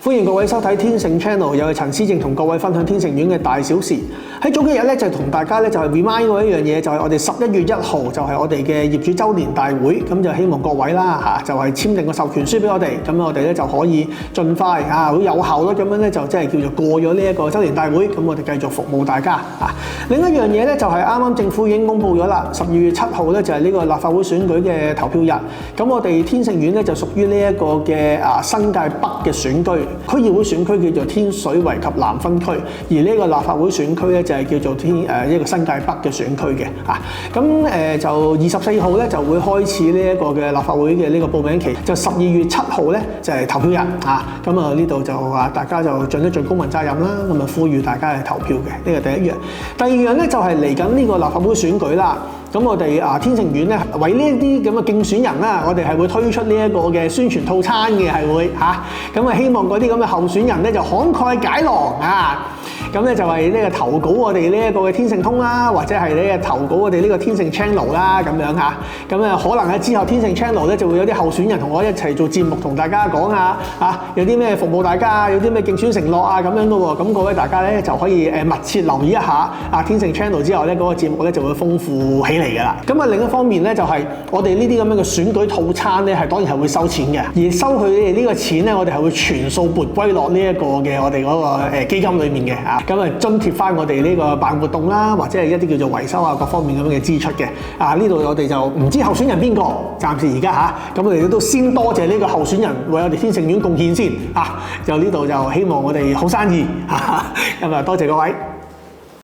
歡迎各位收睇天盛 Channel， 又係陳思正同各位分享天盛苑嘅大小事。喺早幾日咧就同大家咧就係 remind 過一樣嘢，就係我哋11月1號就係我哋嘅業主週年大會，咁就希望各位啦就係簽訂個授權書俾我哋，咁我哋咧就可以盡快好有效率咁樣咧就即係叫做過咗呢一個週年大會，咁我哋繼續服務大家另一樣嘢咧就係啱啱政府已經公布咗啦，12月7號咧就係呢個立法會選舉嘅投票日，咁我哋天盛苑咧就屬於呢一個嘅新界北嘅選區。區議會選區叫做天水圍及南分區，而呢個立法會選區咧就係叫做一個新界北嘅選區嘅咁就24號咧就會開始呢一個嘅立法會嘅呢個報名期，就12月7號咧就係投票日咁呢度就大家就盡一盡公民責任啦，咁呼籲大家去投票嘅，呢個第一樣。第二樣咧就係嚟緊呢個立法會選舉啦。咁我哋天盛苑咧為呢一啲咁嘅競選人啦，我哋係會推出呢一個嘅宣傳套餐嘅，係會咁希望嗰啲咁嘅候選人咧就慷慨解囊咁咧就係呢個投稿我哋呢一個嘅天盛通啦，或者係呢個投稿我哋呢個天盛 Channel 啦咁樣咁可能喺之後天盛 Channel 咧就會有啲候選人同我一齊做節目，同大家講下有啲咩服務大家，有啲咩競選承諾咁樣嘅喎，咁各位大家咧就可以密切留意一下天盛 Channel 之後咧嗰個節目咧就會豐富起嚟㗎啦。咁另一方面咧就係我哋呢啲咁樣嘅選舉套餐咧係當然係會收錢嘅，而收佢哋呢個錢咧我哋係會全數撥歸落呢一個嘅我哋嗰個基金裡面嘅咁津貼翻我哋呢個辦活動啦，或者係一啲叫做維修各方面咁樣嘅支出嘅呢度我哋就唔知候選人邊個，暫時而家咁我哋都先多謝呢個候選人為我哋天盛苑貢獻先就呢度就希望我哋好生意咁多謝各位。